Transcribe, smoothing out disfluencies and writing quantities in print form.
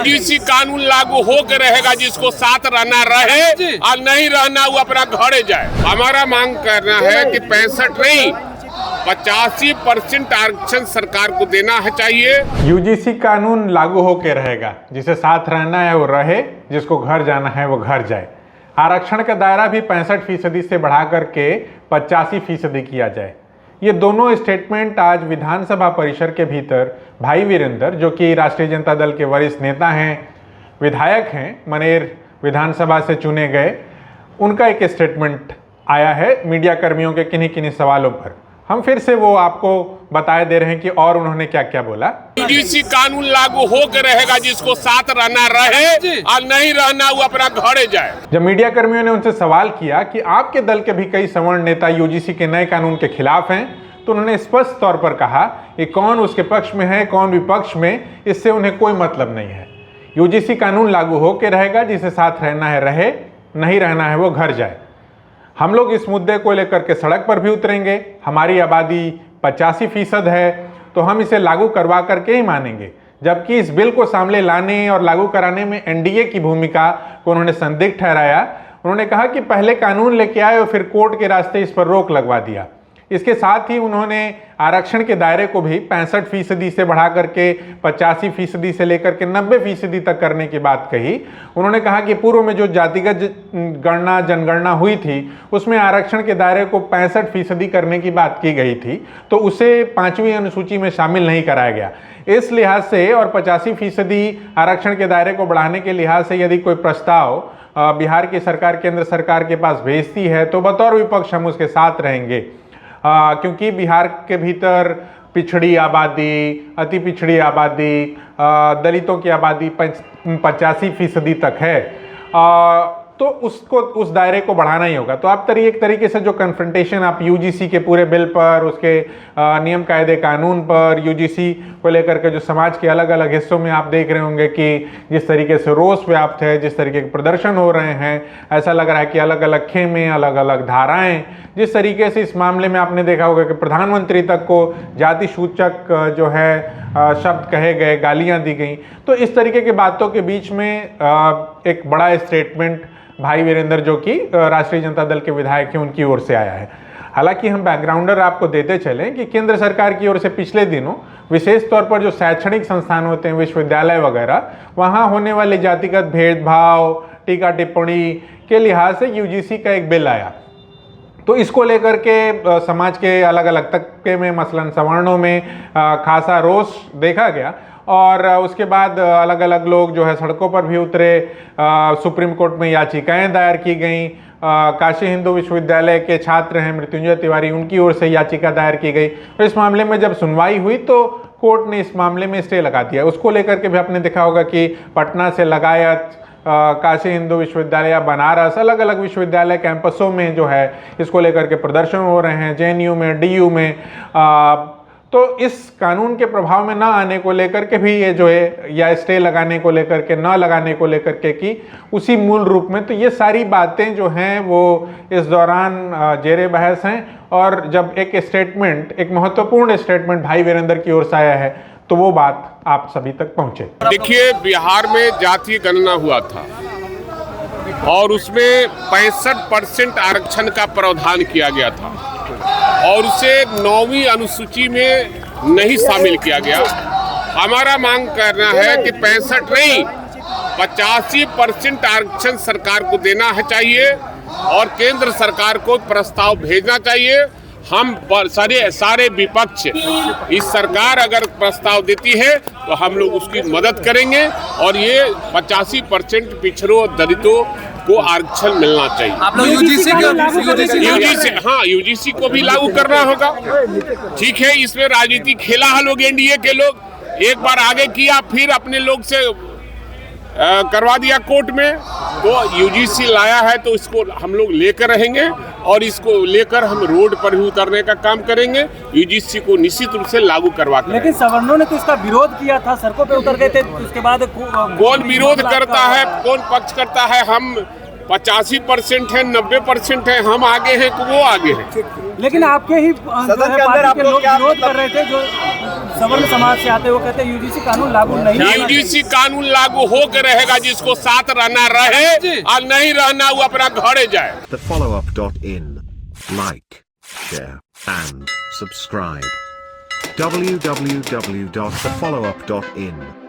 UGC कानून लागू होकर रहेगा, जिसको साथ रहना रहे और नहीं रहना वो अपना घरे जाए। हमारा मांग करना है कि 65 नहीं 85% आरक्षण सरकार को देना है चाहिए। यूजीसी कानून लागू होकर रहेगा, जिसे साथ रहना है वो रहे, जिसको घर जाना है वो घर जाए। आरक्षण का दायरा भी 65% से बढ़ा करके 85% किया जाए। ये दोनों स्टेटमेंट आज विधानसभा परिसर के भीतर भाई वीरेंद्र, जो कि राष्ट्रीय जनता दल के वरिष्ठ नेता हैं, विधायक हैं, मनेर विधानसभा से चुने गए, उनका एक स्टेटमेंट आया है मीडिया कर्मियों के किन्हीं किन्हीं सवालों पर। हम फिर से वो आपको बताए दे रहे हैं कि और उन्होंने क्या क्या बोला। यूजीसी कानून लागू होकर रहेगा, जिसको साथ रहना रहे और नहीं रहना वो अपना घरे जाए। जब मीडिया कर्मियों ने उनसे सवाल किया कि आपके दल के भी कई सवर्ण नेता यूजीसी के नए कानून के खिलाफ हैं, तो उन्होंने स्पष्ट तौर पर कहा कि कौन उसके पक्ष में है कौन विपक्ष में, इससे उन्हें कोई मतलब नहीं है। यूजीसी कानून लागू होकर रहेगा, जिसे साथ रहना है रहे, नहीं रहना है वो घर जाए। हम लोग इस मुद्दे को लेकर के सड़क पर भी उतरेंगे। हमारी आबादी 85% है, तो हम इसे लागू करवा करके ही मानेंगे। जबकि इस बिल को सामने लाने और लागू कराने में एनडीए की भूमिका को उन्होंने संदिग्ध ठहराया। उन्होंने कहा कि पहले कानून लेके आए और फिर कोर्ट के रास्ते इस पर रोक लगवा दिया। इसके साथ ही उन्होंने आरक्षण के दायरे को भी 65% से बढ़ा करके 85% से लेकर के 90% तक करने की बात कही। उन्होंने कहा कि पूर्व में जो जातिगत जनगणना हुई थी, उसमें आरक्षण के दायरे को 65% करने की बात की गई थी, तो उसे 5वीं अनुसूची में शामिल नहीं कराया गया। इस लिहाज से और 85% आरक्षण के दायरे को बढ़ाने के लिहाज से यदि कोई प्रस्ताव बिहार की सरकार केंद्र सरकार के पास भेजती है, तो बतौर विपक्ष हम उसके साथ रहेंगे। क्योंकि बिहार के भीतर पिछड़ी आबादी, अति पिछड़ी आबादी, दलितों की आबादी 85% तक है, तो उसको उस दायरे को बढ़ाना ही होगा। तो आप एक तरीके से जो कन्फ्रंटेशन आप यूजीसी के पूरे बिल पर, उसके नियम कायदे कानून पर, यूजीसी को लेकर के जो समाज के अलग अलग हिस्सों में आप देख रहे होंगे कि जिस तरीके से रोष व्याप्त है, जिस तरीके के प्रदर्शन हो रहे हैं, ऐसा लग रहा है कि अलग अलग खेमे, अलग अलग धाराएं, जिस तरीके से इस मामले में आपने देखा होगा कि प्रधानमंत्री तक को जाति सूचक जो है शब्द कहे गए, गालियां दी गई। तो इस तरीके की बातों के बीच में एक बड़ा स्टेटमेंट भाई वीरेंद्र, जो कि राष्ट्रीय जनता दल के विधायक हैं, उनकी ओर से आया है। हालांकि हम बैकग्राउंडर आपको देते चलें कि केंद्र सरकार की ओर से पिछले दिनों विशेष तौर पर जो शैक्षणिक संस्थान होते हैं, विश्वविद्यालय वगैरह, वहाँ होने वाले जातिगत भेदभाव, टीका टिप्पणी के लिहाज से यूजीसी का एक बिल आया। तो इसको लेकर के समाज के अलग अलग तबके में, मसलन सवर्णों में खासा रोष देखा गया और उसके बाद अलग अलग लोग जो है सड़कों पर भी उतरे। सुप्रीम कोर्ट में याचिकाएं दायर की गई। काशी हिंदू विश्वविद्यालय के छात्र हैं मृत्युंजय तिवारी, उनकी ओर से याचिका दायर की गई। तो इस मामले में जब सुनवाई हुई तो कोर्ट ने इस मामले में स्टे लगा दिया। उसको लेकर के भी आपने देखा होगा कि पटना से लगायत काशी हिंदू विश्वविद्यालय, बनारस, अलग अलग विश्वविद्यालय कैंपसों में जो है इसको लेकर के प्रदर्शन हो रहे हैं, जेएनयू में, डीयू में। तो इस कानून के प्रभाव में न आने को लेकर के भी ये जो है, या स्टे लगाने को लेकर के, न लगाने को लेकर के कि उसी मूल रूप में, तो ये सारी बातें जो हैं वो इस दौरान जेरे बहस हैं। और जब एक स्टेटमेंट, एक महत्वपूर्ण स्टेटमेंट भाई वीरेंद्र की ओर से आया है, तो वो बात आप सभी तक पहुंचे। देखिए, बिहार में जातीय गणना हुआ था और उसमें 65% आरक्षण का प्रावधान किया गया था और उसे 9वीं अनुसूची में नहीं शामिल किया गया। हमारा मांग करना है कि 65 नहीं 85% आरक्षण सरकार को देना है चाहिए और केंद्र सरकार को प्रस्ताव भेजना चाहिए। हम सारे विपक्ष, इस सरकार अगर प्रस्ताव देती है तो हम लोग उसकी मदद करेंगे और ये 85% पिछड़ों और दलितों को आरक्षण मिलना चाहिए। आप लोग यूजीसी को भी लागू करना होगा। ठीक है, इसमें राजनीति खेला है लोग, एनडीए के लोग एक बार आगे किया, फिर अपने लोग से करवा दिया कोर्ट में। तो यूजीसी लाया है तो इसको हम लोग लेकर रहेंगे और इसको लेकर हम रोड पर भी उतरने का काम करेंगे। यूजीसी को निश्चित रूप से लागू करवाकर। लेकिन सवर्णों ने तो इसका विरोध किया था, सड़कों पे उतर गए थे। उसके बाद कौन विरोध करता है, कौन पक्ष करता है? हम 85% है, 90% है, हम आगे हैं, वो आगे हैं। लेकिन आपके ही सदन के अंदर आप लोग विरोध कर रहे थे, जो सवर्ण समाज से आते, वो कहते हैं यूजीसी कानून लागू नहीं होना चाहिए। यूजीसी कानून लागू होकर रहेगा, जिसको साथ रहना रहे और नहीं रहना वो अपना घरे जाए। thefollowup.in. Like, share, and subscribe. www.thefollowup.in